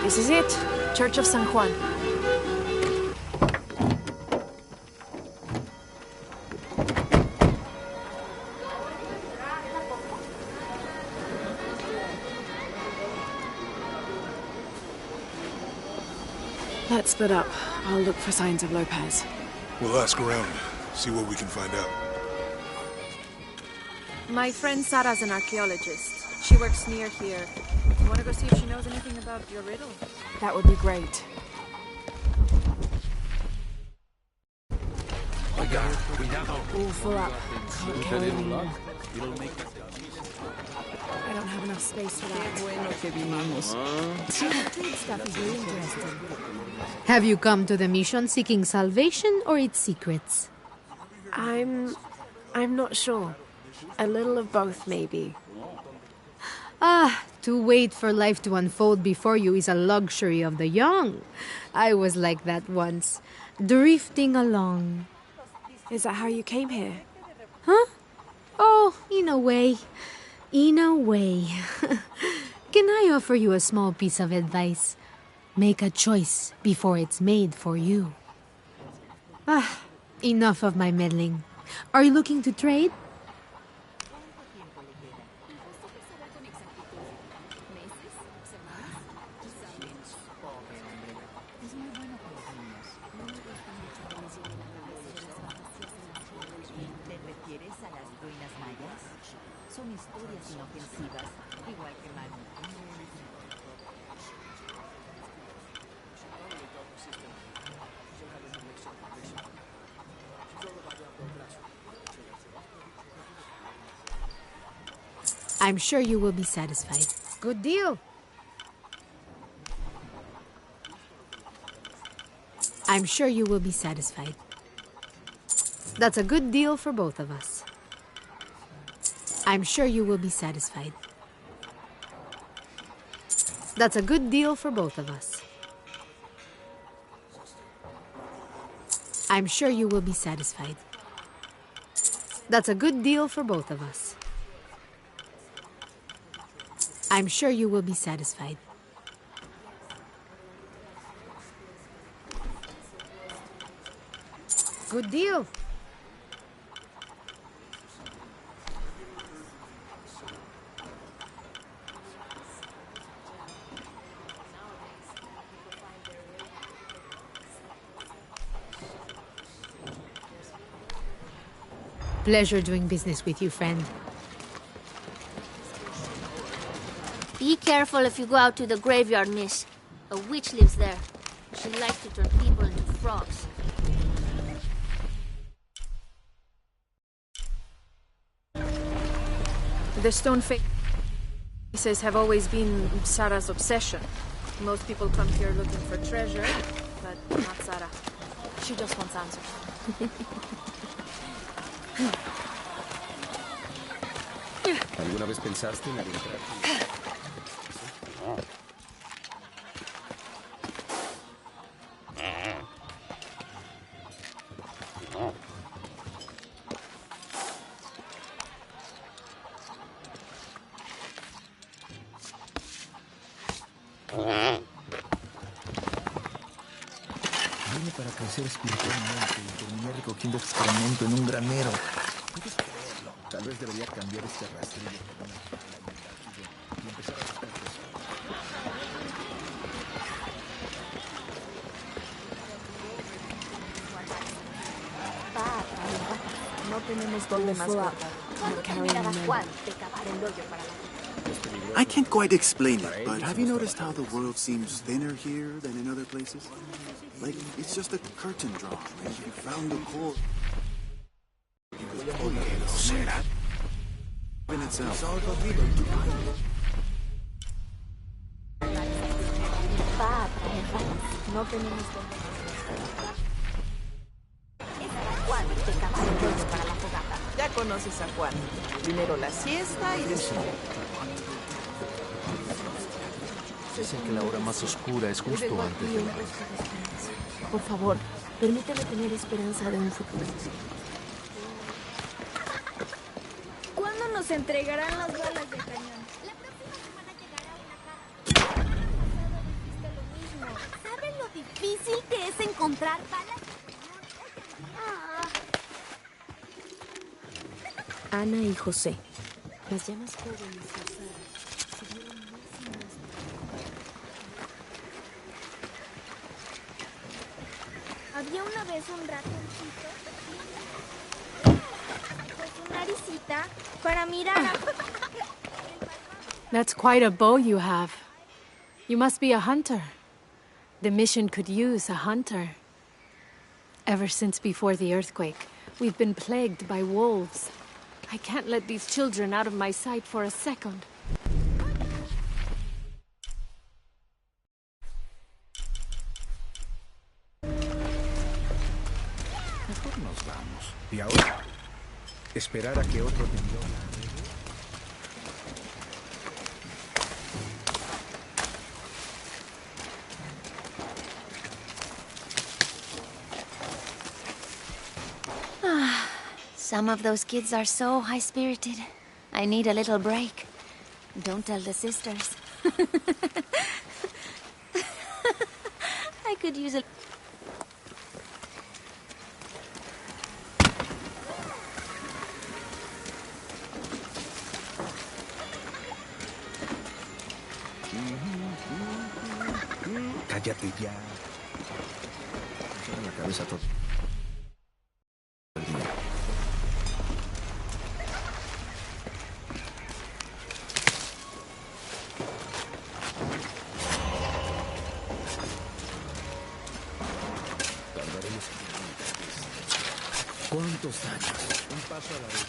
This is it. Church of San Juan. Let's split up. I'll look for signs of Lopez. We'll ask around, see what we can find out. My friend Sarah's an archaeologist. She works near here. You want to go see if she knows anything about your riddle? That would be great. All full up. Can't carry anymore. I don't have enough space for that. Stuff is really interesting. Have you come to the mission seeking salvation or its secrets? I'm not sure. A little of both, maybe. To wait for life to unfold before you is a luxury of the young. I was like that once, drifting along. Is that how you came here? Huh? Oh, in a way. In a way. Can I offer you a small piece of advice? Make a choice before it's made for you. Enough of my meddling. Are you looking to trade? I'm sure you will be satisfied. Good deal. I'm sure you will be satisfied. That's a good deal for both of us. I'm sure you will be satisfied. That's a good deal for both of us. I'm sure you will be satisfied. That's a good deal for both of us. I'm sure you will be satisfied. Good deal. Pleasure doing business with you, friend. Be careful if you go out to the graveyard, miss. A witch lives there. She likes to turn people into frogs. The stone faces have always been Sarah's obsession. Most people come here looking for treasure, but not Sarah. She just wants answers. ¿Alguna vez pensaste en adentrar? Vine para crecer espiritualmente y terminé recogiendo excremento en un granero. ¿Puedes creerlo? Tal vez debería cambiar este rastrillo por una y empezar a buscar cosas. No tenemos dónde más guardar. I can't quite explain it, but have you noticed how the world seems thinner here than in other places? Like, it's just a curtain drawn, like you found a core. In itself. No tenemos dónde. Ya conoces a Juan. Primero la siesta y después... Dicen que la hora más oscura es justo antes de la noche. Por favor, permíteme tener esperanza de un futuro. ¿Cuándo nos entregarán las balas de cañón? La próxima semana llegará una carta. Ana y José. Las llamas jóvenes y osadas se vieron más y más. Había una vez un ratoncito con su naricita para mirar a... That's quite a bow you have. You must be a hunter. The mission could use a hunter. Ever since before the earthquake, we've been plagued by wolves. I can't let these children out of my sight for a second. Mejor nos vamos. ¿Y ahora? ¿Esperar a que otro temblor la arregle? Some of those kids are so high-spirited. I need a little break. Don't tell the sisters. I could use a... Cállate ya. Me la cabeza todo. ¿Cuántos años? Un paso a la vez.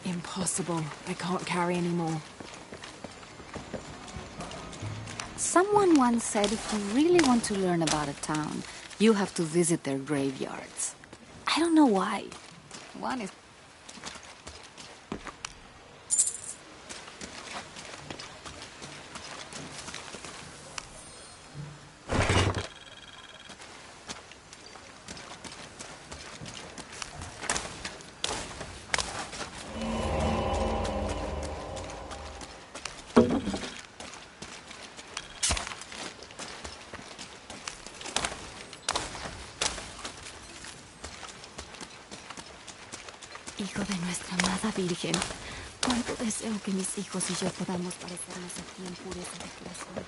Impossible. I can't carry anymore. Someone once said if you really want to learn about a town, you have to visit their graveyards. I don't know why. One is... Hijo de nuestra amada Virgen, cuánto deseo que mis hijos y yo podamos parecernos a ti en pureza de corazón.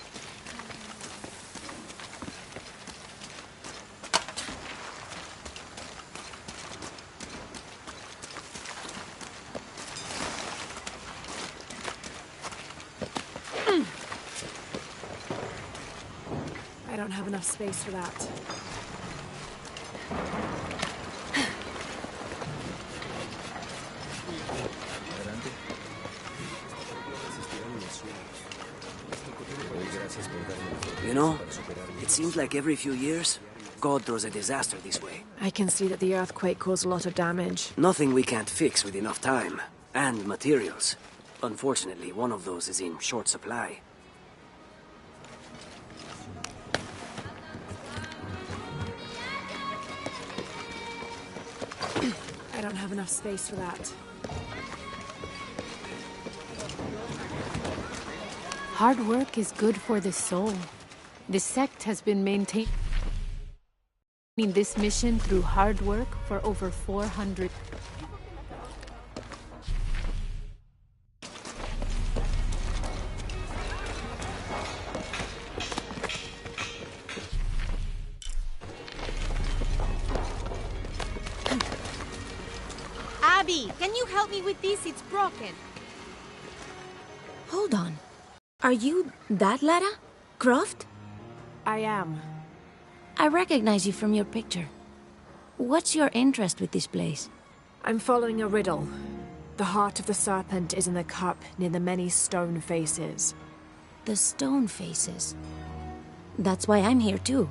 I don't have enough space for that. You know, it seems like every few years, God throws a disaster this way. I can see that the earthquake caused a lot of damage. Nothing we can't fix with enough time. And materials. Unfortunately, one of those is in short supply. I don't have enough space for that. Hard work is good for the soul. The sect has been maintaining this mission through hard work for over 400. Abby, can you help me with this? It's broken. Hold on. Are you that Lara? Croft? I am. I recognize you from your picture. What's your interest with this place? I'm following a riddle. The heart of the serpent is in the cup near the many stone faces. The stone faces? That's why I'm here too.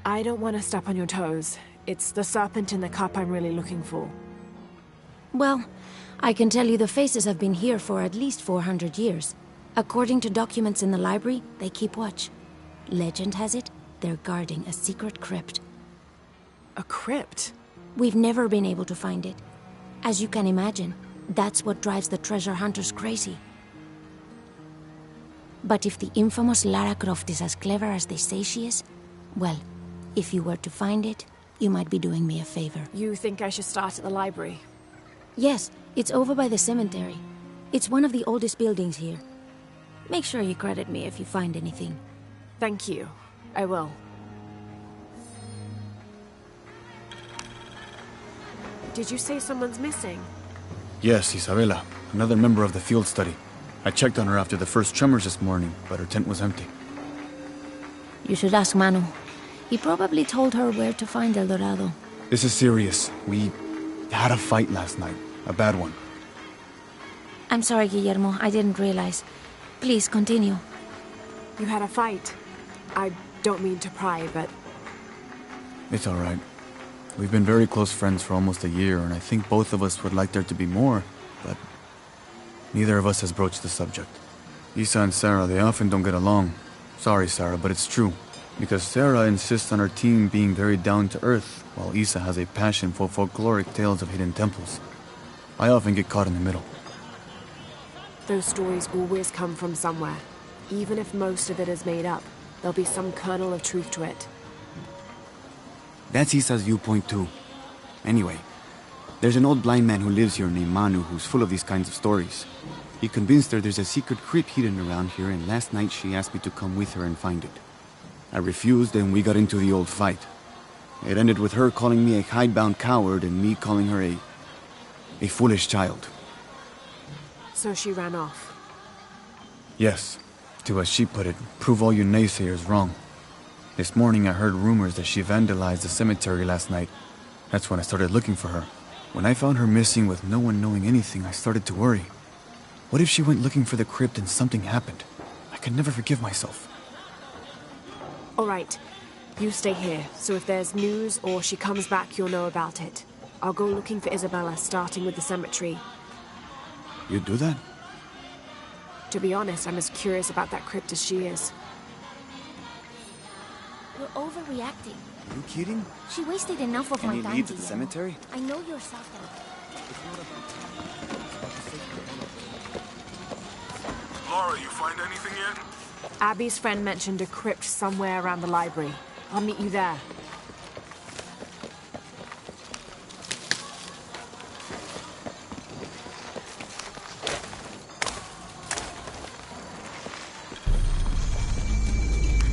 I don't want to step on your toes. It's the serpent in the cup I'm really looking for. Well, I can tell you the faces have been here for at least 400 years. According to documents in the library, they keep watch. Legend has it, they're guarding a secret crypt. A crypt? We've never been able to find it. As you can imagine, that's what drives the treasure hunters crazy. But if the infamous Lara Croft is as clever as they say she is, well, if you were to find it, you might be doing me a favor. You think I should start at the library? Yes, it's over by the cemetery. It's one of the oldest buildings here. Make sure you credit me if you find anything. Thank you. I will. Did you say someone's missing? Yes, Isabela, another member of the field study. I checked on her after the first tremors this morning, but her tent was empty. You should ask Manu. He probably told her where to find El Dorado. This is serious. We had a fight last night. A bad one. I'm sorry, Guillermo. I didn't realize. Please, continue. You had a fight. I don't mean to pry, but... It's all right. We've been very close friends for almost a year, and I think both of us would like there to be more, but neither of us has broached the subject. Isa and Sarah, they often don't get along. Sorry, Sarah, but it's true. Because Sarah insists on her team being very down-to-earth, while Isa has a passion for folkloric tales of hidden temples. I often get caught in the middle. Those stories always come from somewhere. Even if most of it is made up, there'll be some kernel of truth to it. That's Isa's viewpoint too. Anyway, there's an old blind man who lives here named Manu who's full of these kinds of stories. He convinced her there's a secret crypt hidden around here, and last night she asked me to come with her and find it. I refused, and we got into the old fight. It ended with her calling me a hidebound coward and me calling her a foolish child. So she ran off. Yes. To, as she put it, prove all you naysayers wrong. This morning I heard rumors that she vandalized the cemetery last night. That's when I started looking for her. When I found her missing with no one knowing anything, I started to worry. What if she went looking for the crypt and something happened? I could never forgive myself. All right. You stay here, so if there's news or she comes back, you'll know about it. I'll go looking for Isabella, starting with the cemetery. You do that? To be honest, I'm as curious about that crypt as she is. You're overreacting. Are you kidding? She wasted enough of my Any time. leads at the cemetery? I know you're soft. Laura, you find anything yet? Abby's friend mentioned a crypt somewhere around the library. I'll meet you there.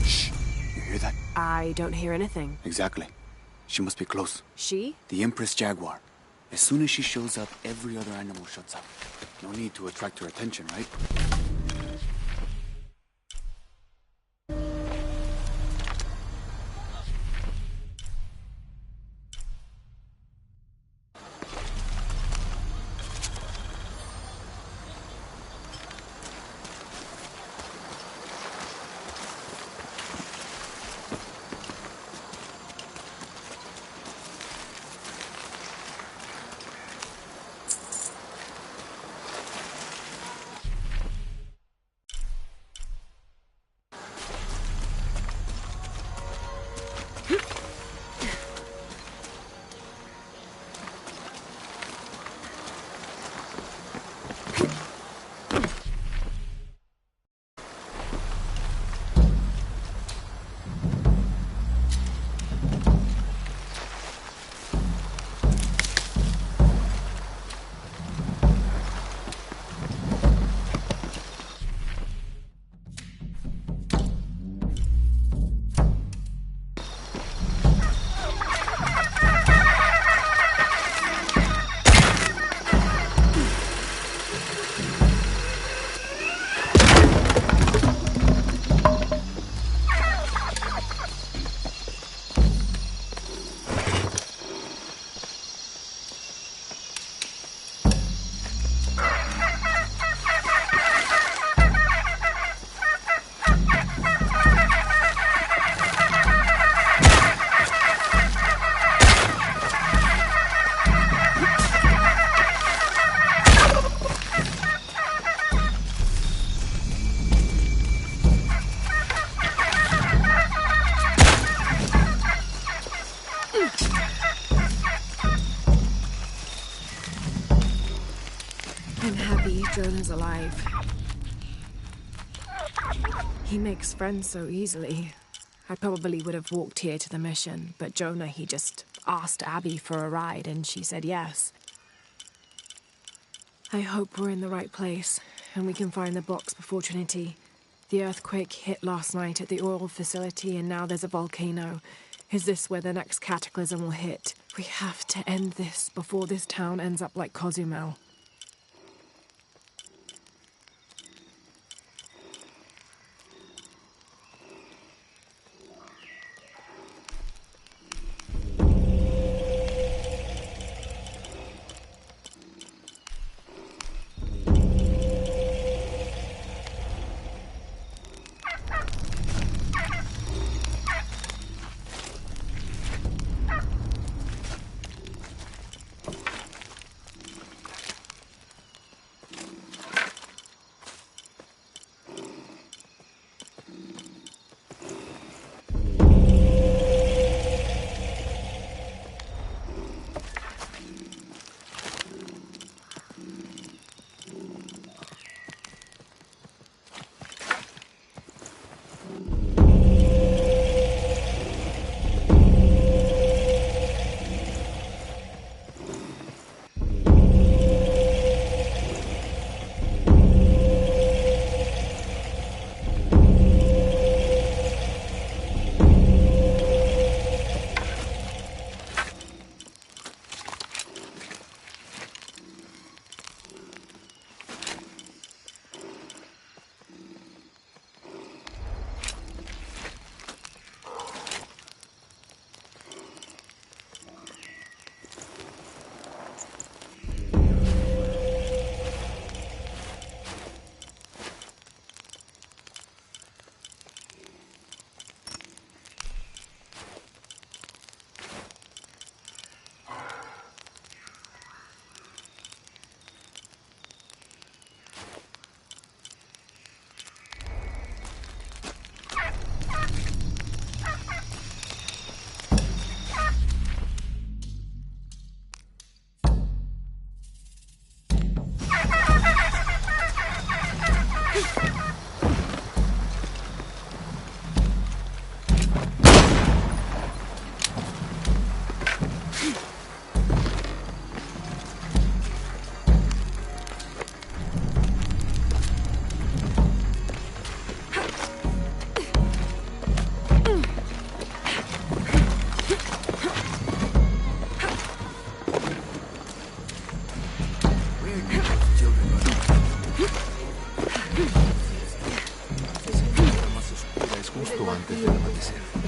Shh! You hear that? I don't hear anything. Exactly. She must be close. She? The Empress Jaguar. As soon as she shows up, every other animal shuts up. No need to attract her attention, right? I'm happy Jonah's alive. He makes friends so easily. I probably would have walked here to the mission, but Jonah, he just asked Abby for a ride and she said yes. I hope we're in the right place, and we can find the box before Trinity. The earthquake hit last night at the oil facility, and now there's a volcano. Is this where the next cataclysm will hit? We have to end this before this town ends up like Cozumel.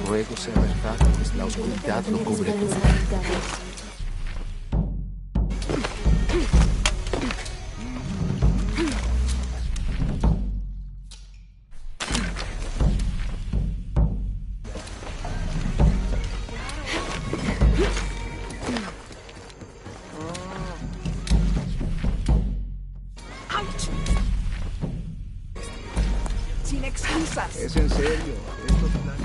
Luego sea verdad, pues la oscuridad lo cubre todo. Sin excusas. Es en serio. Esto es plan.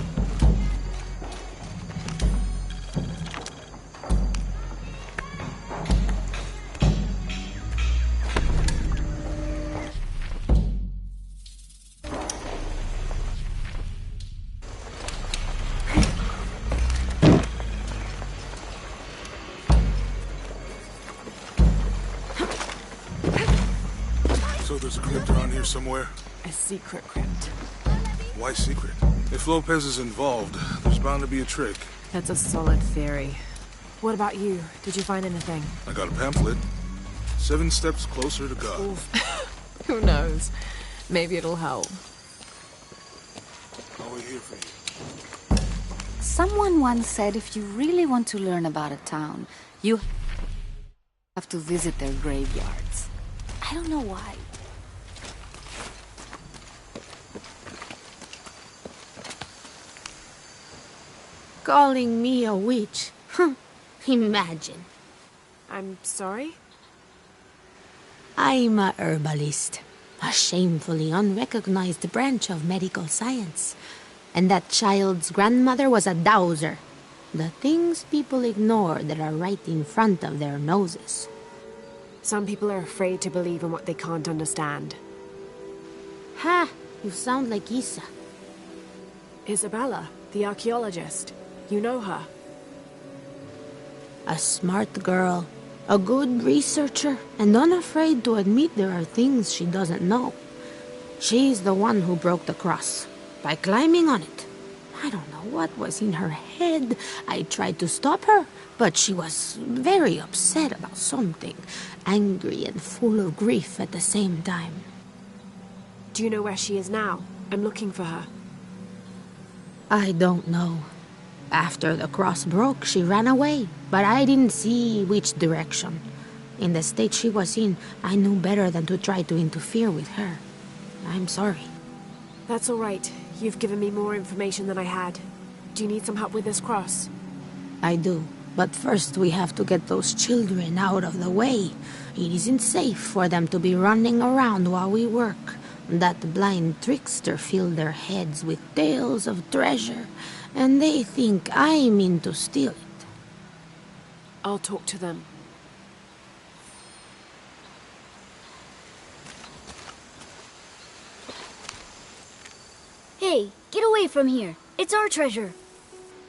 So there's a crypt around here somewhere? A secret crypt. Why secret? If Lopez is involved, there's bound to be a trick. That's a solid theory. What about you? Did you find anything? I got a pamphlet. 7 steps closer to God. Who knows? Maybe it'll help. I'll wait here for you. Someone once said if you really want to learn about a town, you have to visit their graveyards. I don't know why. Calling me a witch? Imagine. I'm sorry? I'm a herbalist, a shamefully unrecognized branch of medical science. And that child's grandmother was a dowser. The things people ignore that are right in front of their noses. Some people are afraid to believe in what they can't understand. Ha! You sound like Isa. Isabella, the archaeologist. You know her. A smart girl, A good researcher and unafraid to admit there are things she doesn't know. She's the one who broke the cross, by climbing on it. I don't know what was in her head. I tried to stop her, but she was very upset about something, angry and full of grief at the same time. Do you know where she is now? I'm looking for her. I don't know. After the cross broke, she ran away, but I didn't see which direction. In the state she was in, I knew better than to try to interfere with her. I'm sorry. That's all right. You've given me more information than I had. Do you need some help with this cross? I do, but first we have to get those children out of the way. It isn't safe for them to be running around while we work. That blind trickster filled their heads with tales of treasure, and they think I mean to steal it. I'll talk to them. Hey, get away from here. It's our treasure.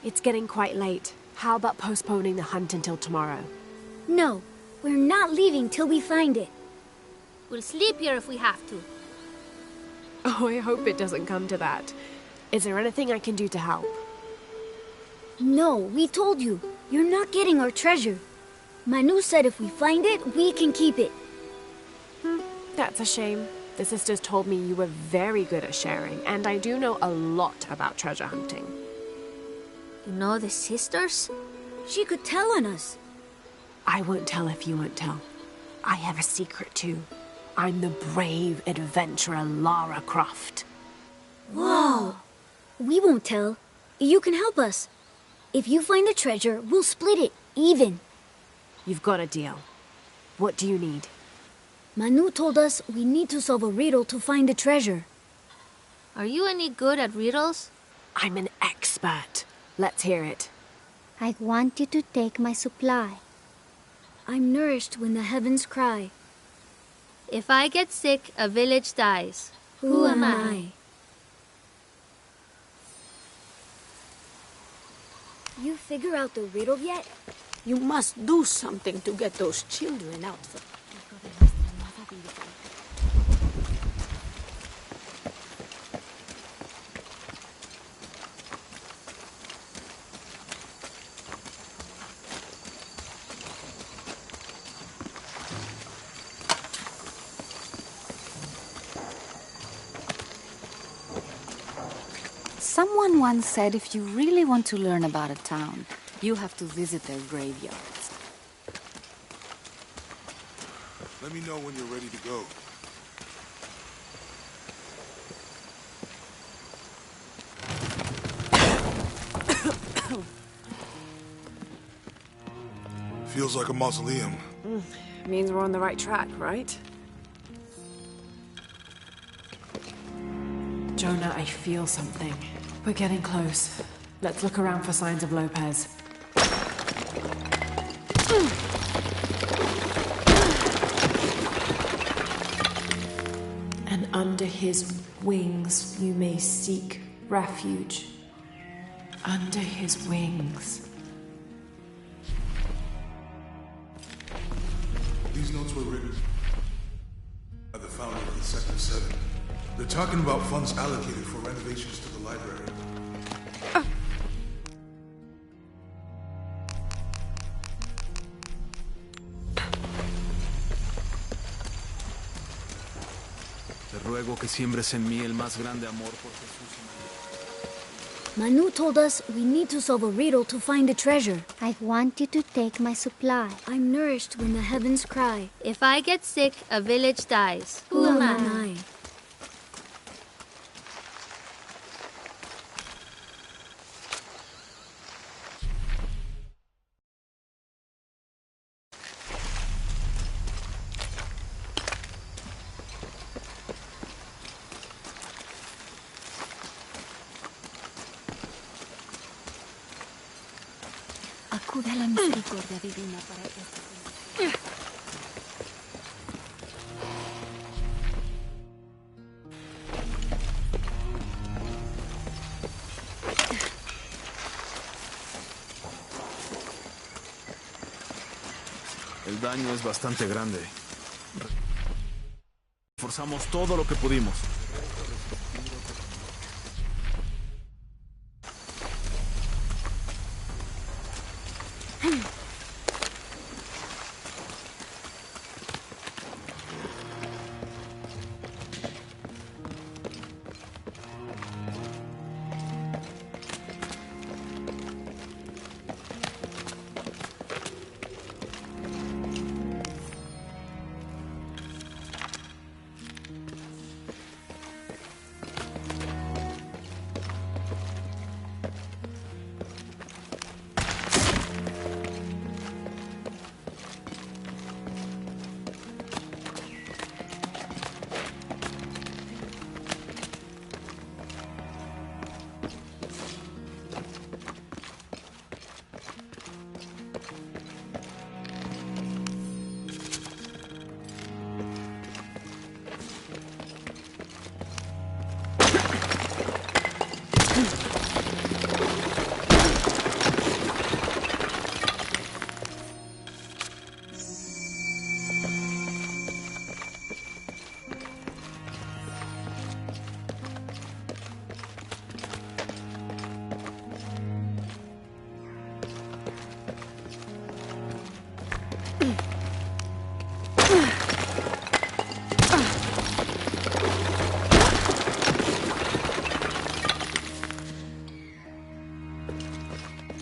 It's getting quite late. How about postponing the hunt until tomorrow? No, we're not leaving till we find it. We'll sleep here if we have to. Oh, I hope it doesn't come to that. Is there anything I can do to help? No, we told you. You're not getting our treasure. Manu said if we find it, we can keep it. That's a shame. The sisters told me you were very good at sharing, and I do know a lot about treasure hunting. You know the sisters? She could tell on us. I won't tell if you won't tell. I have a secret too. I'm the brave adventurer Lara Croft. Whoa! We won't tell. You can help us. If you find the treasure, we'll split it, even. You've got a deal. What do you need? Manu told us we need to solve a riddle to find the treasure. Are you any good at riddles? I'm an expert. Let's hear it. I want you to take my supply. I'm nourished when the heavens cry. If I get sick, a village dies. Who am I? You figure out the riddle yet? You must do something to get those children out from... Someone once said if you really want to learn about a town, you have to visit their graveyards. Let me know when you're ready to go. Feels like a mausoleum. Means we're on the right track, right? Jonah, I feel something. We're getting close. Let's look around for signs of Lopez. And under his wings you may seek refuge. Under his wings. These notes were written by the founder of the Sector 7. They're talking about funds allocated for renovations to the library. Te ruego que siembres en mí el más grande amor por Jesús y María. Manu told us we need to solve a riddle to find the treasure. I want you to take my supply. I'm nourished when the heavens cry. If I get sick, a village dies. Who am I? Acude a la misericordia divina para que... El daño es bastante grande. Forzamos todo lo que pudimos.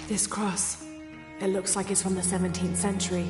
This cross, it looks like it's from the 17th century.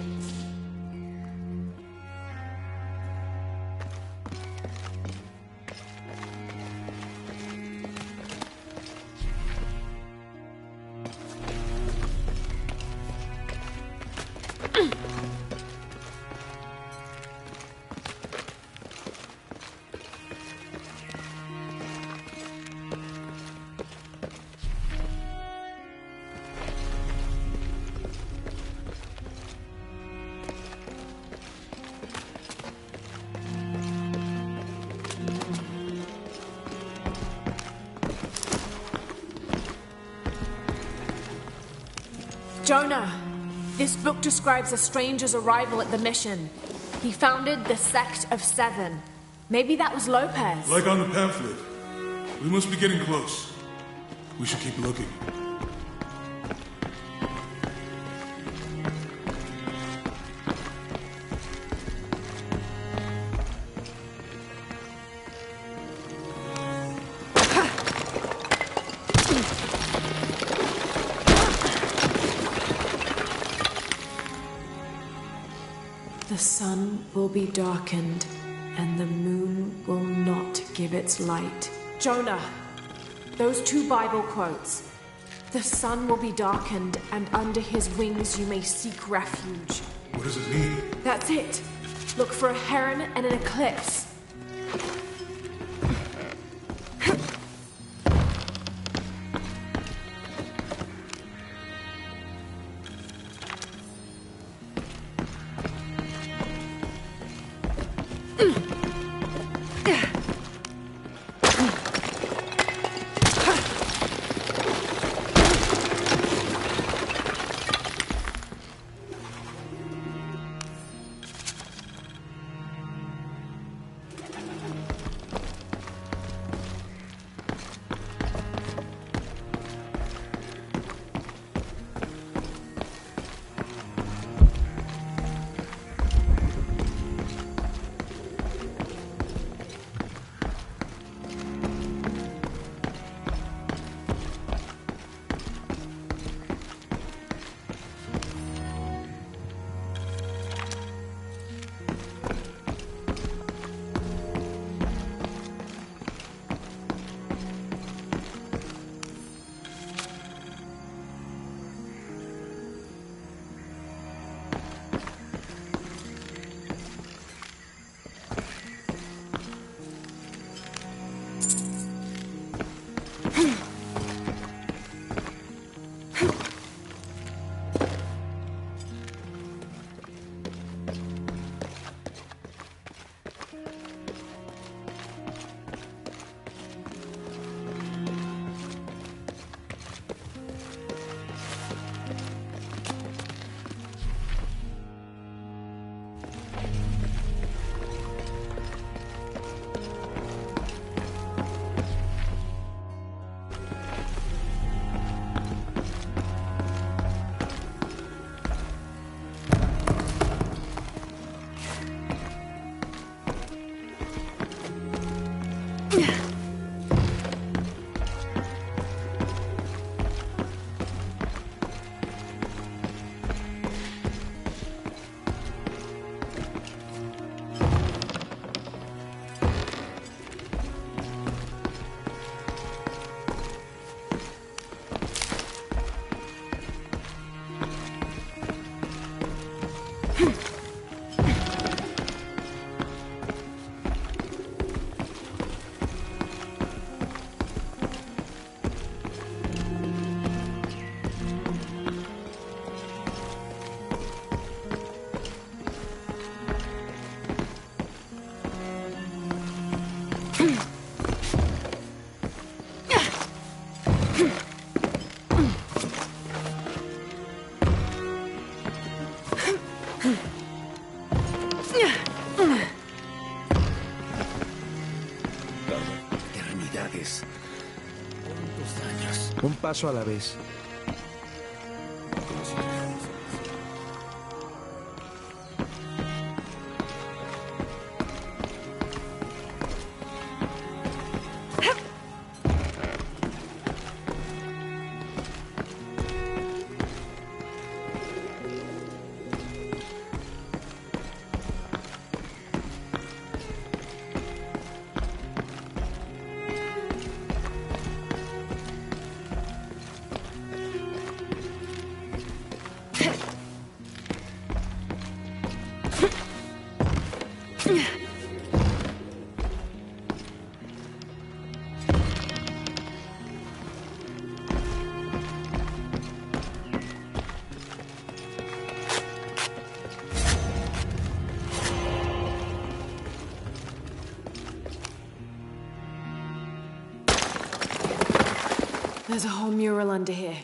Jonah, this book describes a stranger's arrival at the mission. He founded the Sect of Seven. Maybe that was Lopez. Like on the pamphlet. We must be getting close. We should keep looking. The sun will be darkened, and the moon will not give its light. Jonah, those two Bible quotes. The sun will be darkened, and under his wings you may seek refuge. What does it mean? That's it. Look for a heron and an eclipse. Eternidades. ¿Cuántos años? Un paso a la vez. There's a whole mural under here.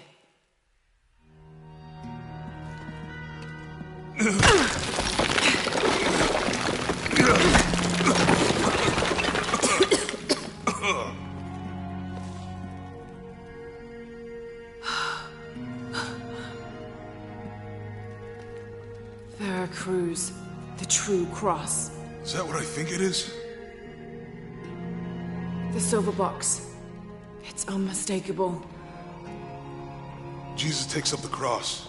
Veracruz, the true cross. Is that what I think it is? The silver box. It's unmistakable. Jesus takes up the cross.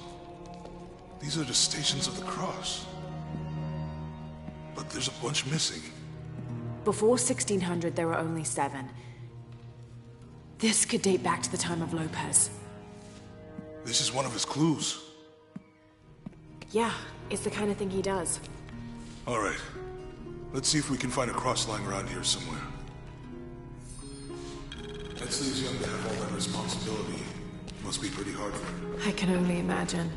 These are the stations of the cross. But there's a bunch missing. Before 1600, there were only 7. This could date back to the time of Lopez. This is one of his clues. Yeah, it's the kind of thing he does. All right. Let's see if we can find a cross lying around here somewhere. Edsley's young to have all that responsibility. Must be pretty hard for him. I can only imagine.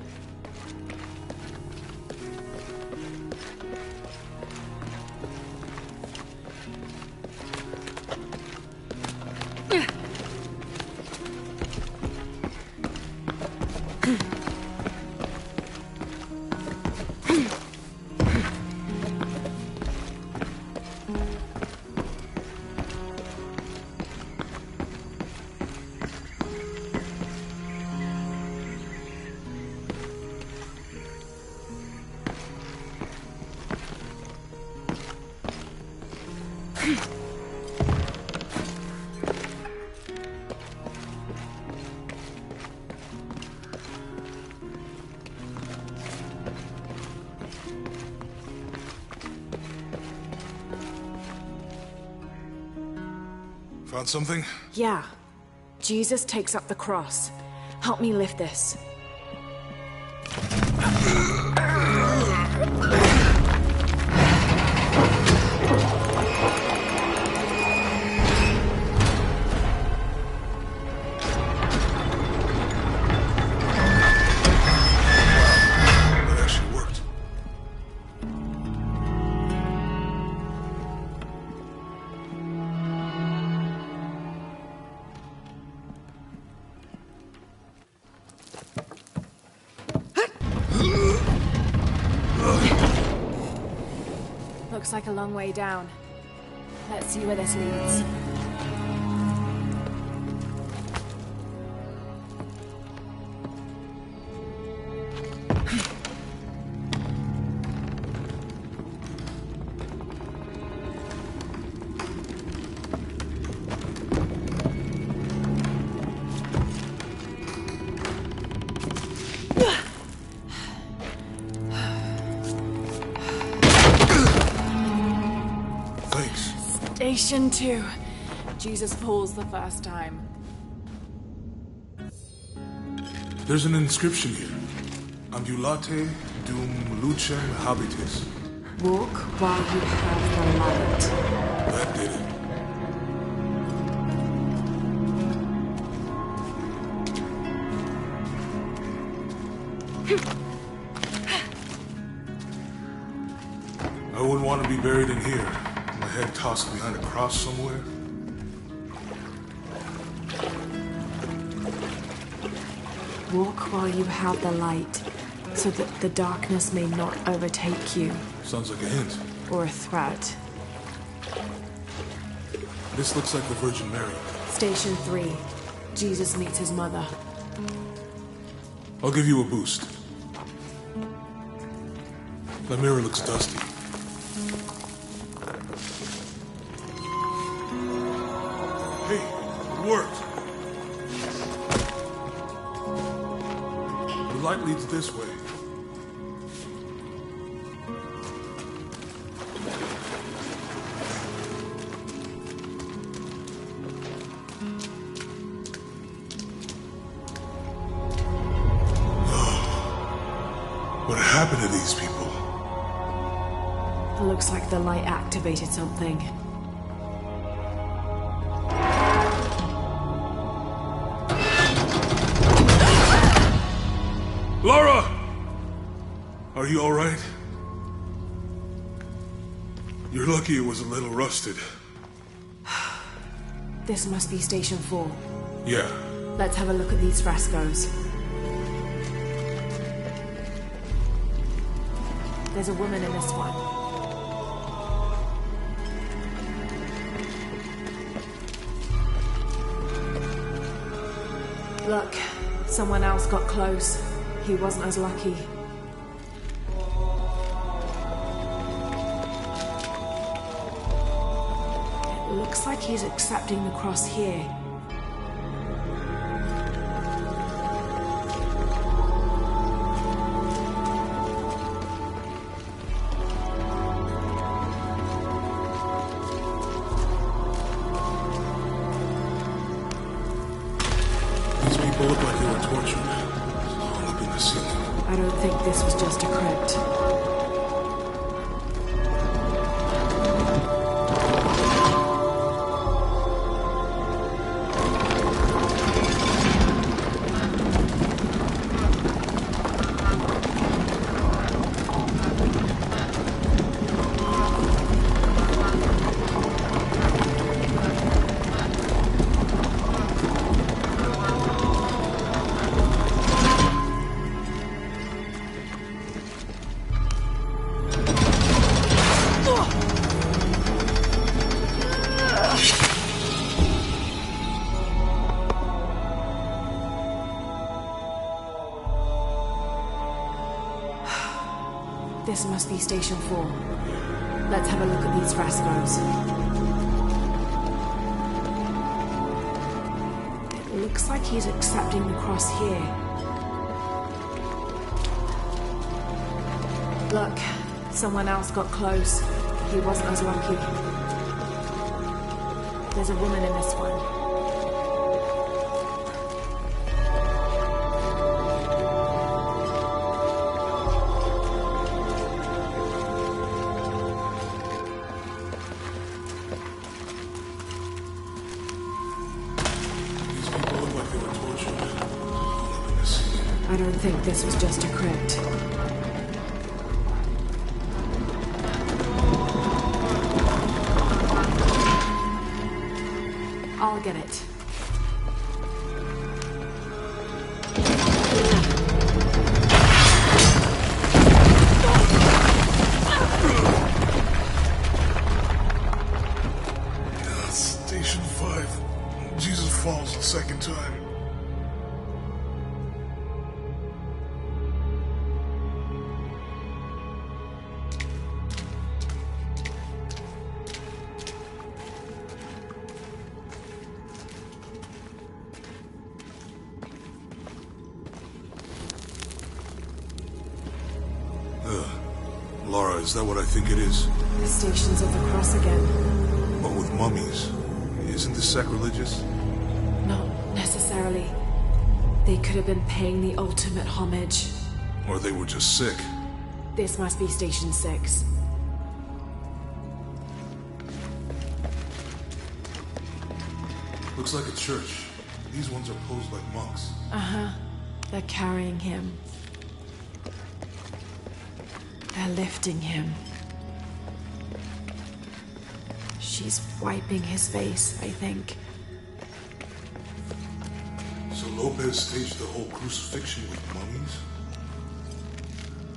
Found something? Yeah. Jesus takes up the cross. Help me lift this. Looks like a long way down. Let's see where this leads. Station 2. Jesus falls the first time. There's an inscription here. Ambulate dum lucem habitis. Walk while you have the light. That did it. I wouldn't want to be buried in here. My head tossed behind a cross somewhere. Walk while you have the light, so that the darkness may not overtake you. Sounds like a hint. Or a threat. This looks like the Virgin Mary. Station 3. Jesus meets his mother. I'll give you a boost. The mirror looks dusty. Hey, it worked. The light leads this way. What happened to these people? It looks like the light activated something. Laura! Are you all right? You're lucky it was a little rusted. This must be Station 4. Yeah. Let's have a look at these frescoes. There's a woman in this one. Look, someone else got close. He wasn't as lucky. It looks like he's accepting the cross here. These people look like they were tortured. All up in the ceiling. I don't think this was just a crypt. This must be Station 4. Let's have a look at these frescoes. It looks like he's accepting the cross here. Look, someone else got close. He wasn't as lucky. There's a woman in this one. I don't think this was just a crypt. I'll get it. Station 5. Jesus falls the second time. Laura, is that what I think it is? The Stations of the Cross again. But with mummies. Isn't this sacrilegious? Not necessarily. They could have been paying the ultimate homage. Or they were just sick. This must be Station 6. Looks like a church. These ones are posed like monks. Uh-huh. They're carrying him. They're lifting him. She's wiping his face, I think. So Lopez staged the whole crucifixion with mummies?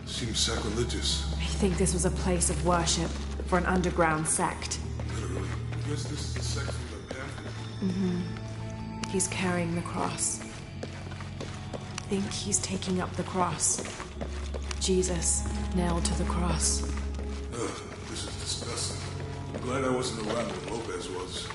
Seems sacrilegious. I think this was a place of worship for an underground sect. Literally. I guess this is the sect from the pamphlet. He's carrying the cross. I think he's taking up the cross. Jesus nailed to the cross. Ugh, this is disgusting. I'm glad I wasn't around when Lopez was.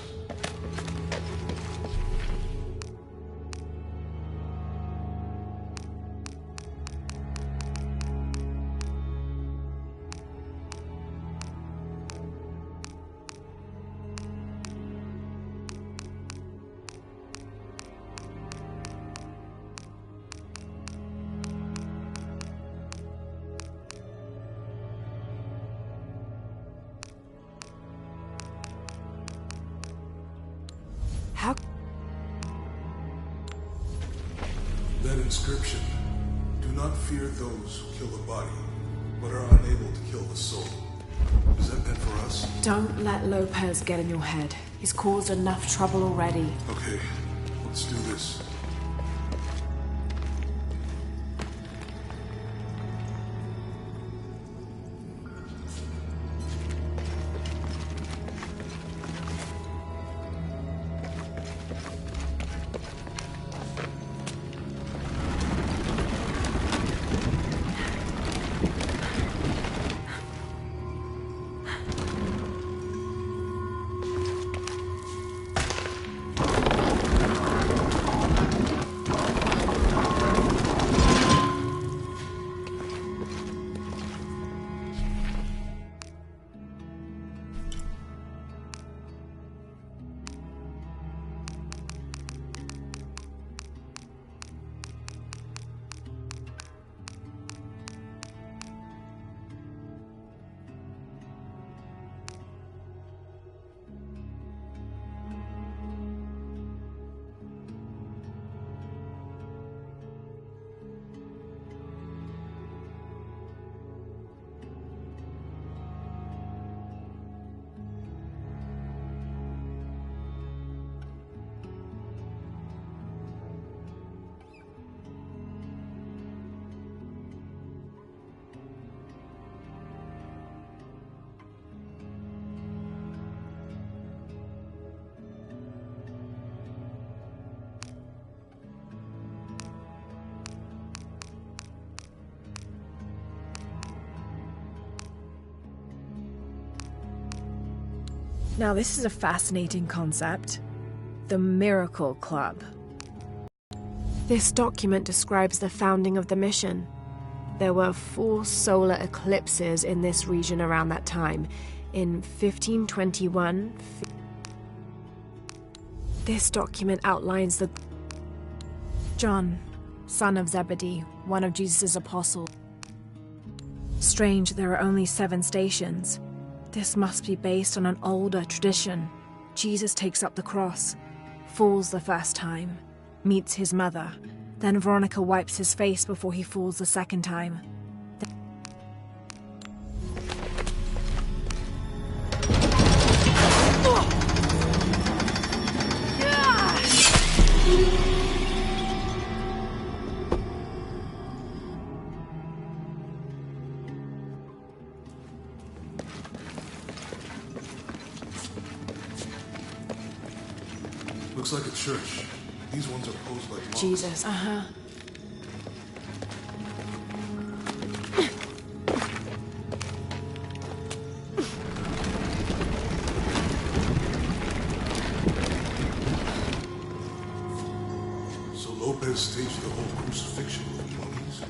How? That inscription. Do not fear those who kill the body, but are unable to kill the soul. Is that meant for us? Don't let Lopez get in your head. He's caused enough trouble already. Okay, let's do this. Now, this is a fascinating concept. The Miracle Club. This document describes the founding of the mission. There were 4 solar eclipses in this region around that time. In 1521, this document outlines the John, son of Zebedee, one of Jesus' apostles. Strange, there are only 7 stations. This must be based on an older tradition. Jesus takes up the cross, falls the first time, meets his mother. Then Veronica wipes his face before he falls the second time. Looks like a church. These ones are posed like monks. Jesus, So Lopez staged the whole crucifixion with mummies?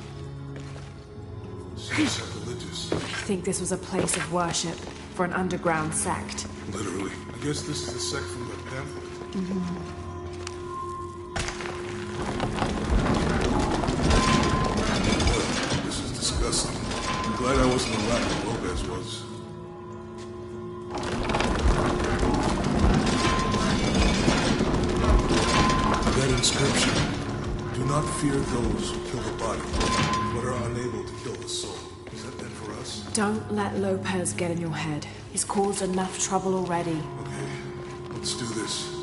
Seems sacrilegious. I think this was a place of worship for an underground sect. Literally. I guess this is the sect from the pamphlet. This is disgusting. I'm glad I wasn't around when Lopez was. That inscription. Do not fear those who kill the body, but are unable to kill the soul. Is that meant for us? Don't let Lopez get in your head. He's caused enough trouble already. Okay, let's do this.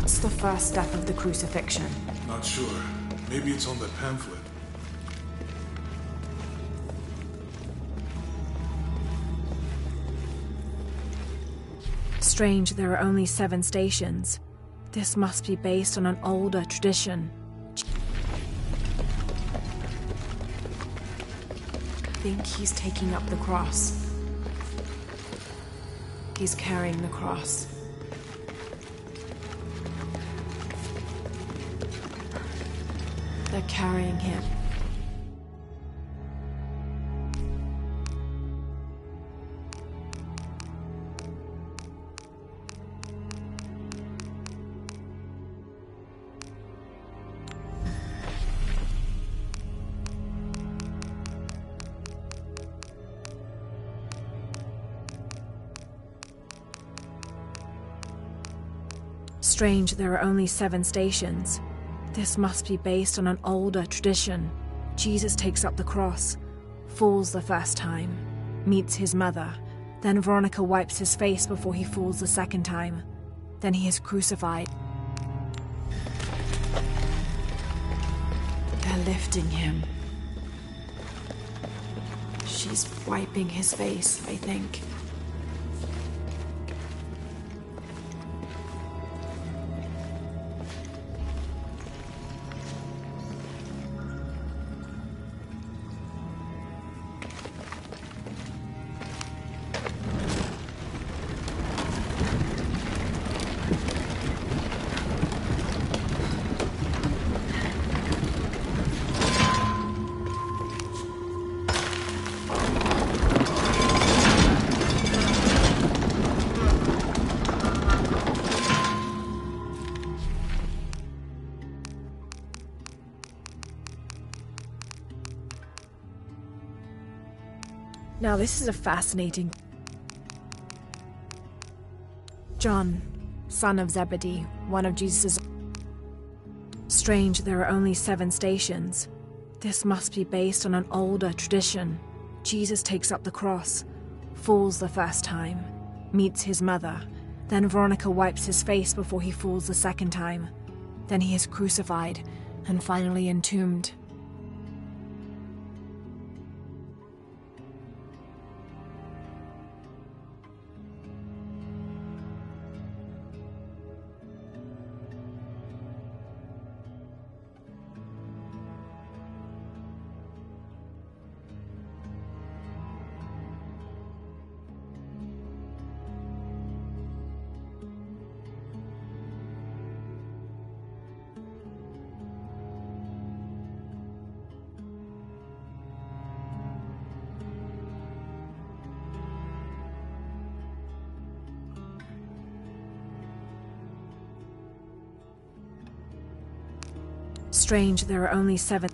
What's the first step of the crucifixion? Not sure. Maybe it's on that pamphlet. Strange, there are only 7 stations. This must be based on an older tradition. I think he's taking up the cross. He's carrying the cross. They're carrying him. Strange, there are only 7 stations. This must be based on an older tradition. Jesus takes up the cross, falls the first time, meets his mother. Then Veronica wipes his face before he falls the second time. Then he is crucified. They're lifting him. She's wiping his face, I think. Now this is a fascinating... John, son of Zebedee, one of Jesus'... Strange, there are only 7 stations. This must be based on an older tradition. Jesus takes up the cross, falls the first time, meets his mother. Then Veronica wipes his face before he falls the second time. Then he is crucified and finally entombed. Strange, there are only 7...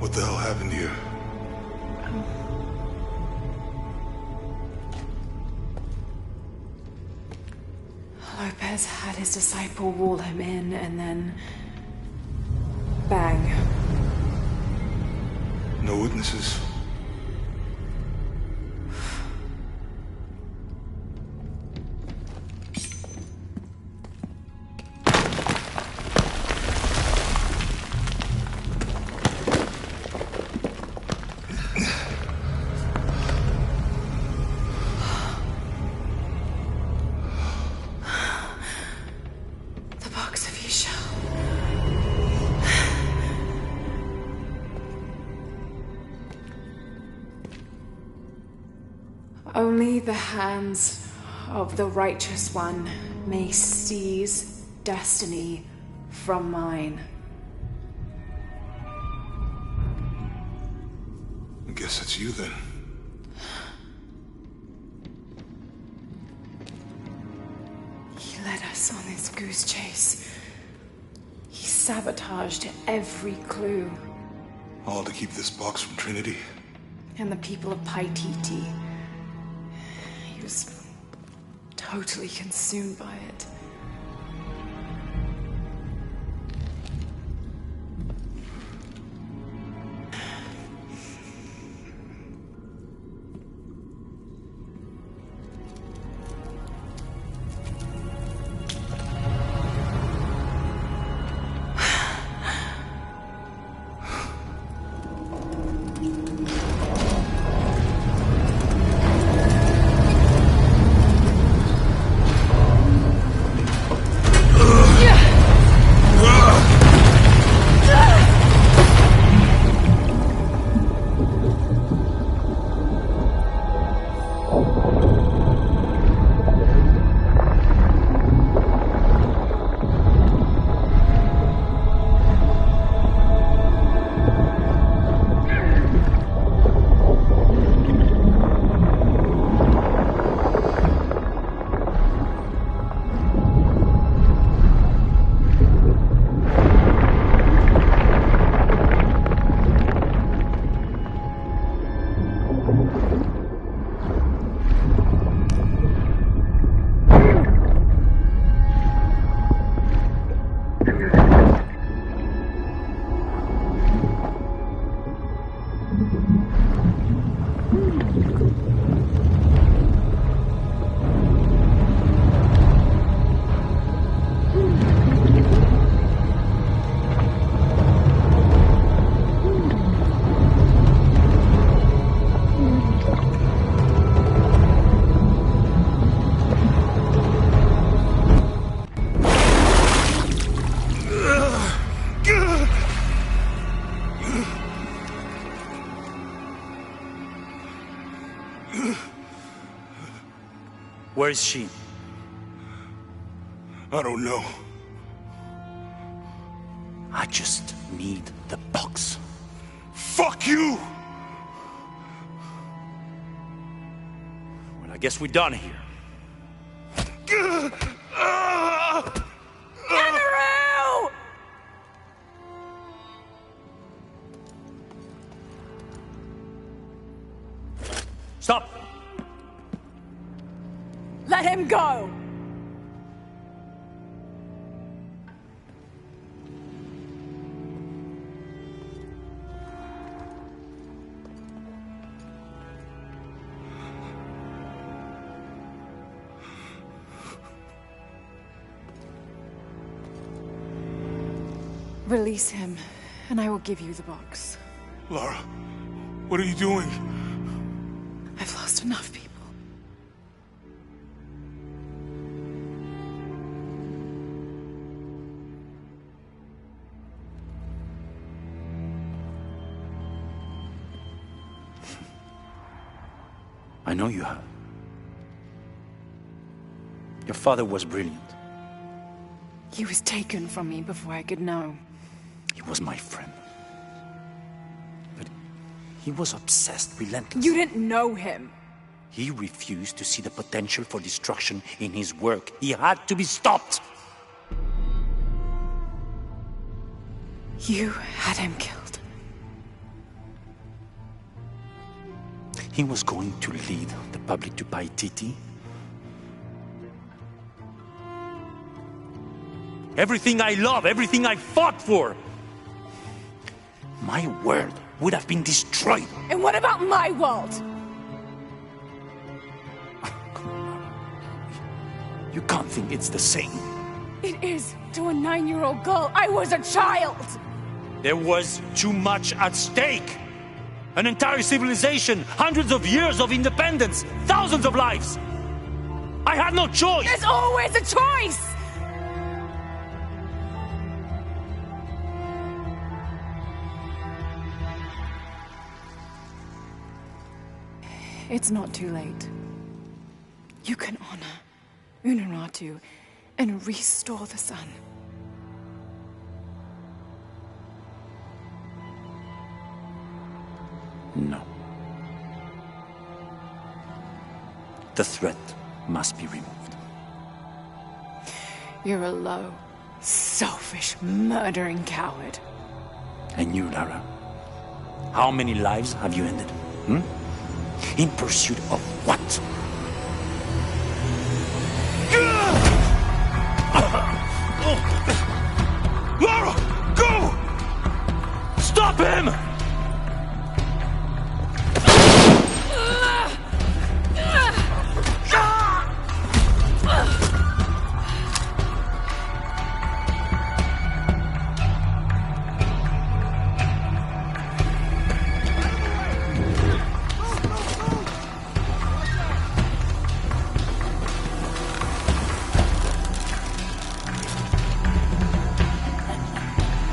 What the hell happened here? Lopez had his disciple wall him in, and then... bang. No witnesses? The box of Isha. Only the hands of the Righteous One may seize destiny from mine. I guess it's you then. He led us on this goose chase. He sabotaged every clue. All to keep this box from Trinity? And the people of Paititi. He was totally consumed by it. Where is she? I don't know. I just need the box. Fuck you! Well, I guess we're done here. Amaru! Stop! Let him go! Release him, and I will give you the box. Lara, what are you doing? I've lost enough people. I know you have. Your father was brilliant. He was taken from me before I could know. He was my friend. But he was obsessed, relentless. You didn't know him. He refused to see the potential for destruction in his work. He had to be stopped. You had him killed. He was going to lead the public to Paititi. Everything I love, everything I fought for. My world would have been destroyed. And what about my world? You can't think it's the same. It is to a 9-year-old girl. I was a child. There was too much at stake. An entire civilization, hundreds of years of independence, thousands of lives. I had no choice. There's always a choice. It's not too late. You can honor Unuratu and restore the sun. No. The threat must be removed. You're a low, selfish, murdering coward. And you, Lara? How many lives have you ended? In pursuit of what? Lara! Go! Stop him!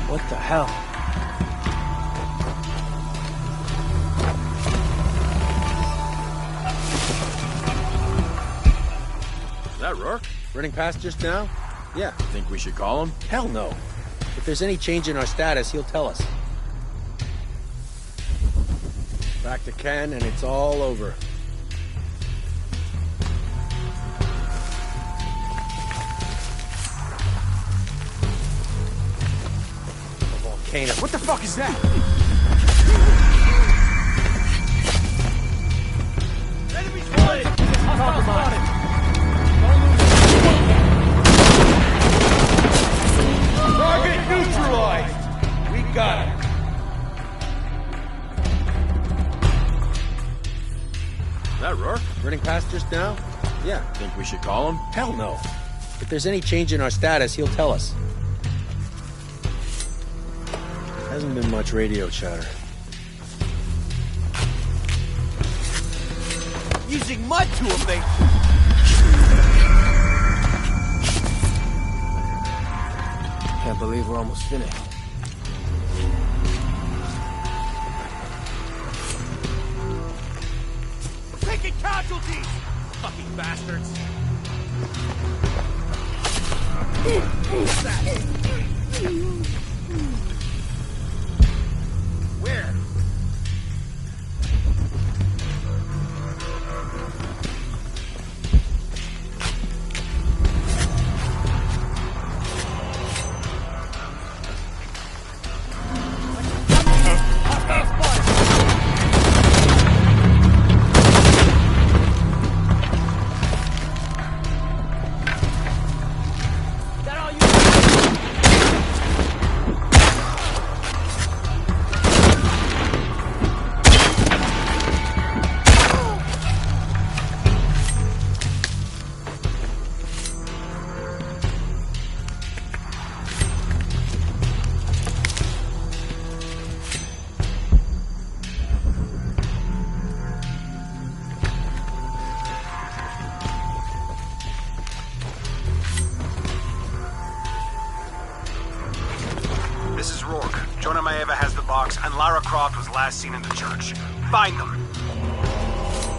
What the hell? Is that Rourke? Running past just now? Yeah. Think we should call him? Hell no. If there's any change in our status, he'll tell us. Back to Ken, and it's all over. What the fuck is that? Enemy spotted! Talk about it! Target neutralized! We got it! Is that Rourke? Running past just now? Yeah. Think we should call him? Hell no. If there's any change in our status, he'll tell us. Hasn't been much radio chatter. Using mud to him, they... Can't believe we're almost finished. Taking casualties! Fucking bastards! Where? And Lara Croft was last seen in the church. Find them.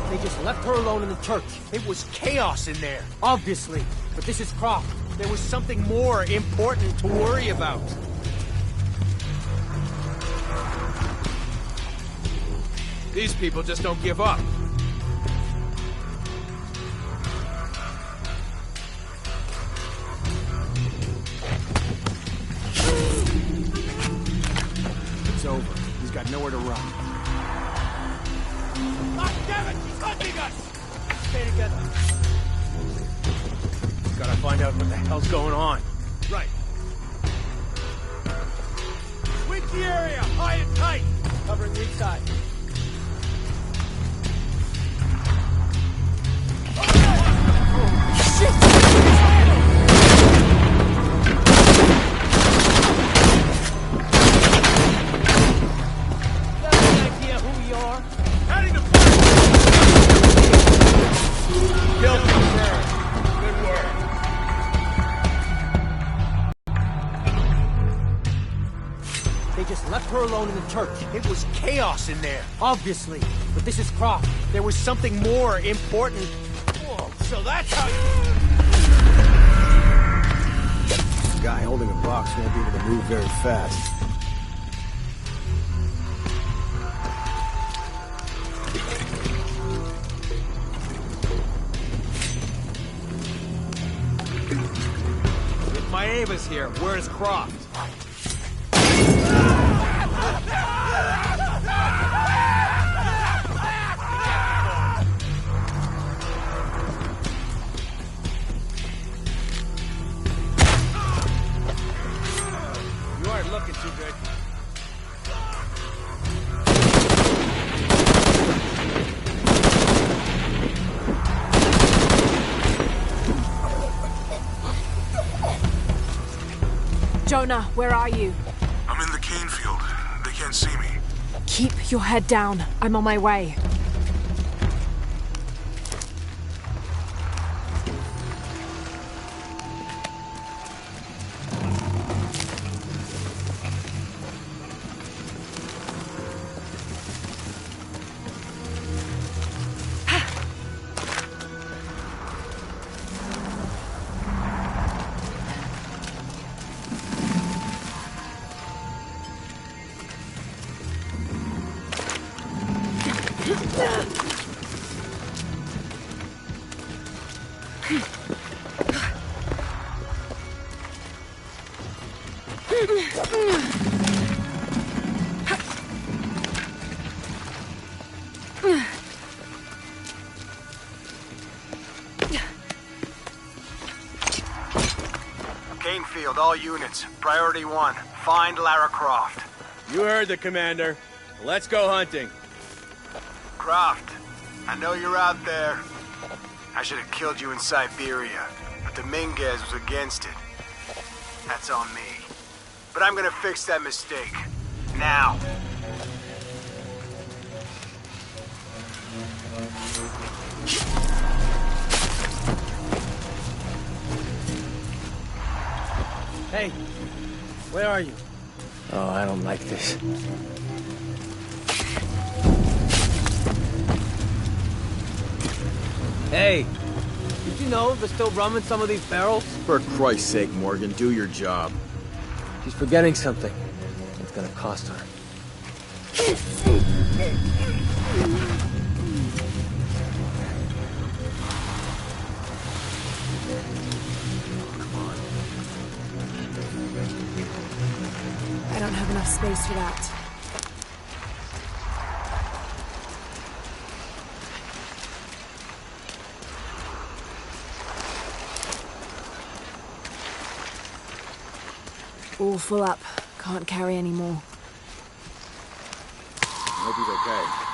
They just left her alone in the church. It was chaos in there, obviously. But this is Croft. There was something more important to worry about. These people just don't give up. It's over. He's got nowhere to run. Lock down! Damn it! She's hunting us! Stay together. Gotta find out what the hell's going on. Right. Sweep the area, high and tight. Covering the inside. Oh, shit! Left her alone in the church. It was chaos in there, obviously. But this is Croft. There was something more important. Whoa, so that's how The guy holding the box won't be able to move very fast. If my aim is here, where's Croft? You aren't looking too good. Jonah, where are you? I'm in the cane field. They can't see me. Keep your head down. I'm on my way. Canefield, all units. Priority 1. Find Lara Croft. You heard the commander. Let's go hunting. Croft, I know you're out there. I should have killed you in Siberia, but Dominguez was against it. That's on me. But I'm gonna fix that mistake. Now. Hey, where are you? Oh, I don't like this. Hey, did you know there's still rum in some of these barrels? For Christ's sake, Morgan, do your job. She's forgetting something. It's gonna cost her. I don't have enough space for that. All full up. Can't carry any more. I hope he's okay.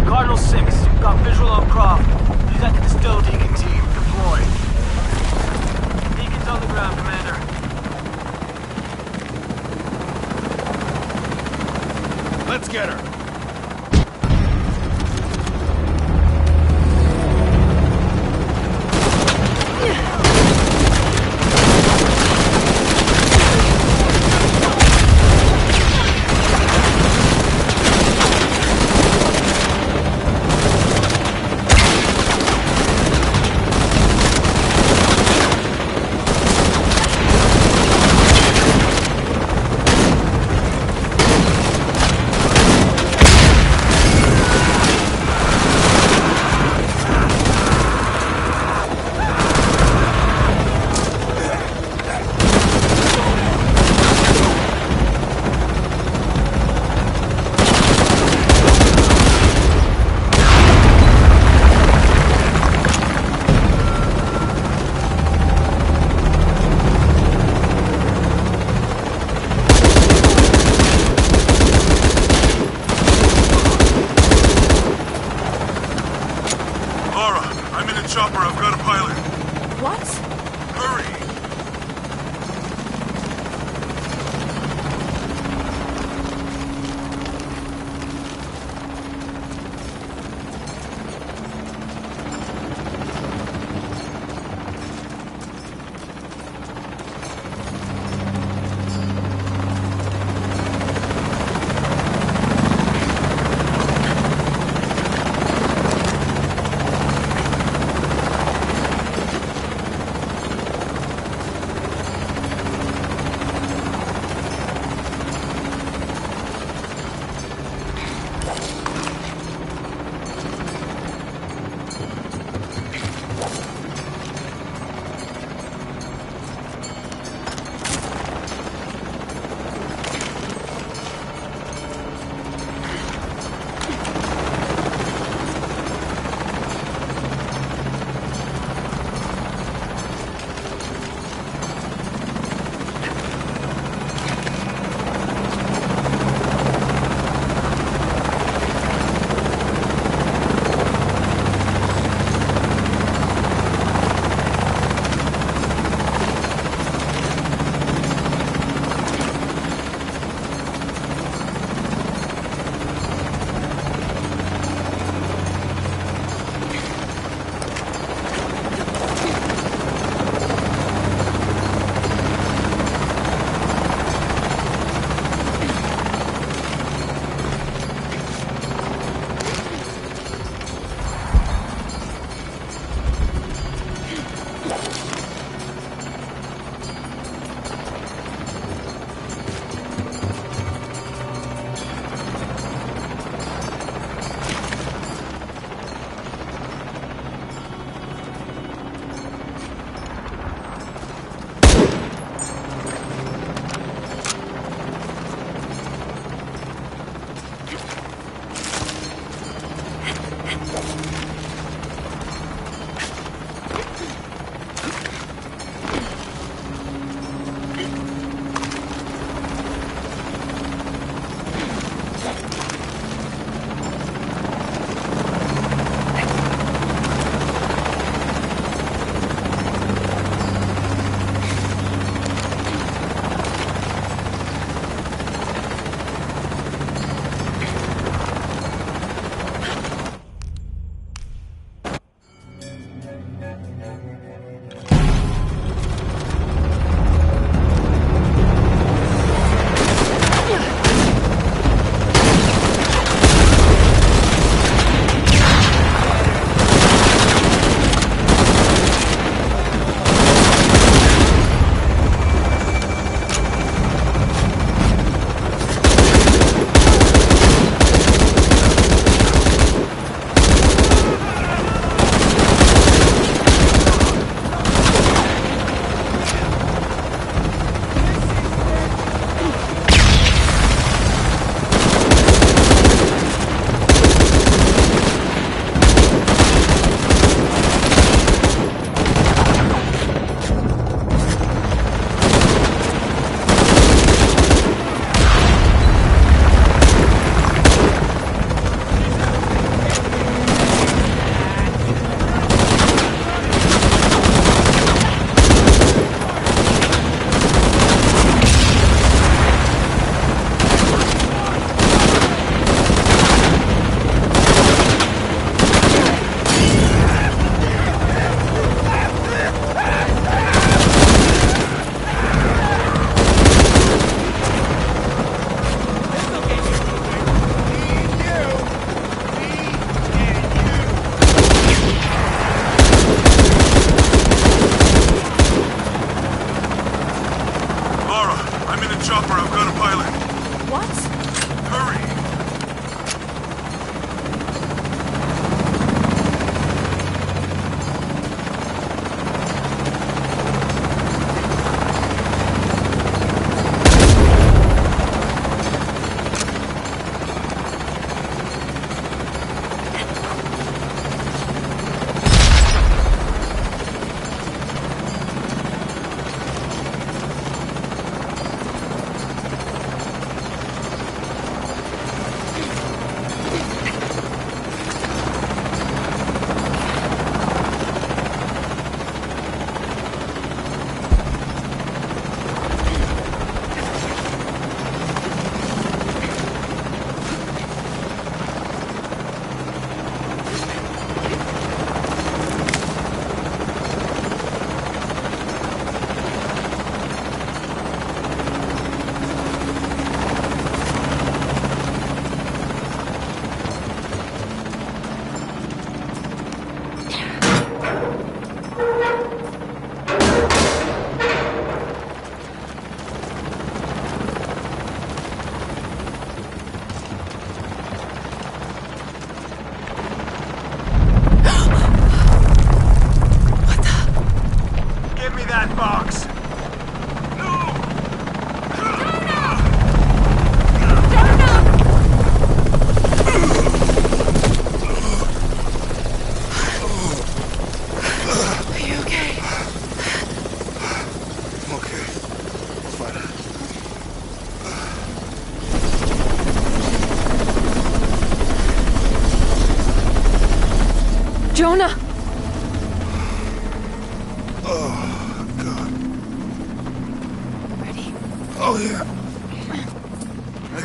Cardinal 6, got visual on Croft. He's at the distillery. Beacon team, deploy. Beacon's on the ground, Commander. Let's get her.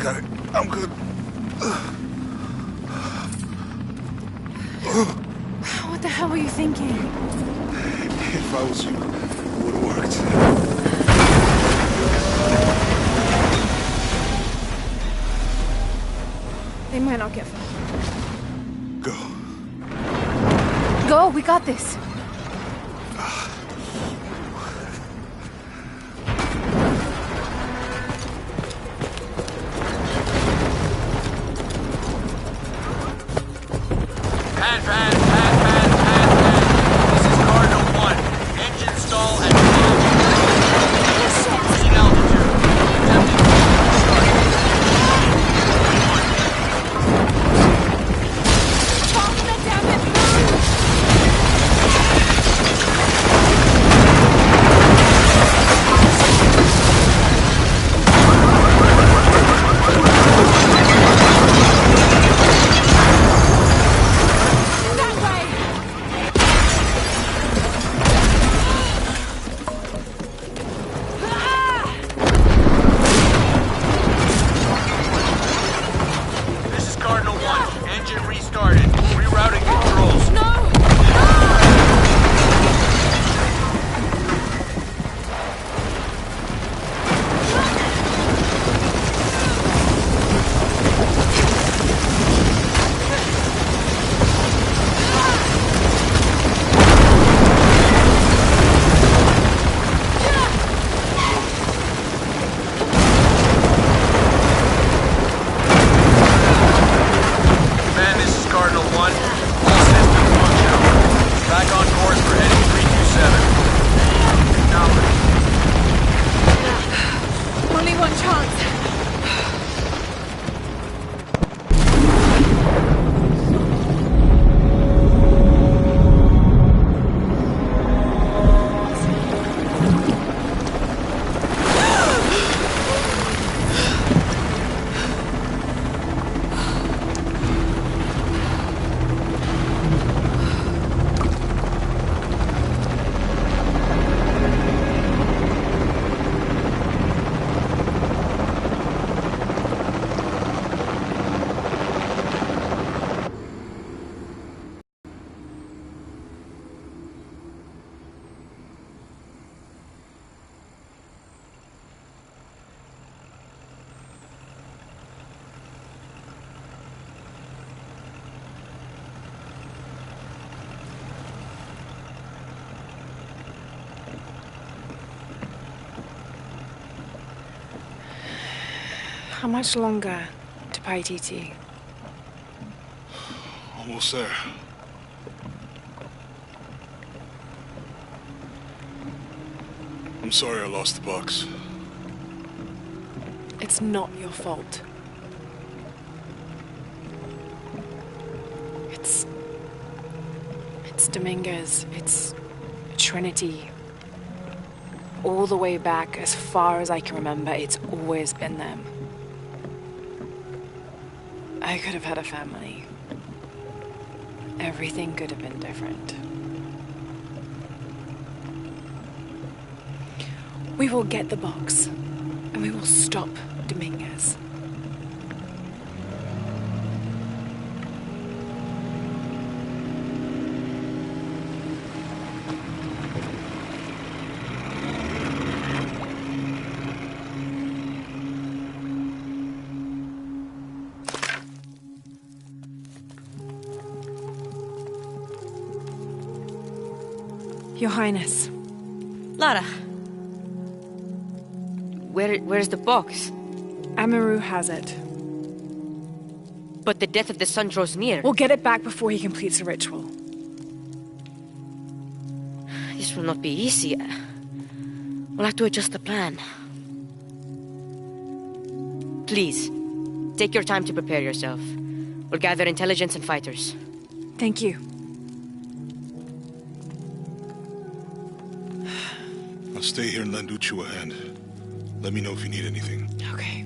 got it. I'm good. What the hell were you thinking? If I was you, it would have worked. They might not get far. Go. Go, we got this. How much longer to Paititi? Almost there. I'm sorry I lost the box. It's not your fault. It's Dominguez. It's Trinity. All the way back, as far as I can remember, it's always been them. I could have had a family. Everything could have been different. We will get the box, and we will stop Dominguez. Your Highness. Lara. Where's the box? Amaru has it. But the death of the sun draws near. We'll get it back before he completes the ritual. This will not be easy. We'll have to adjust the plan. Please, take your time to prepare yourself. We'll gather intelligence and fighters. Thank you. I'll stay here and lend Uchu a hand. Let me know if you need anything. Okay.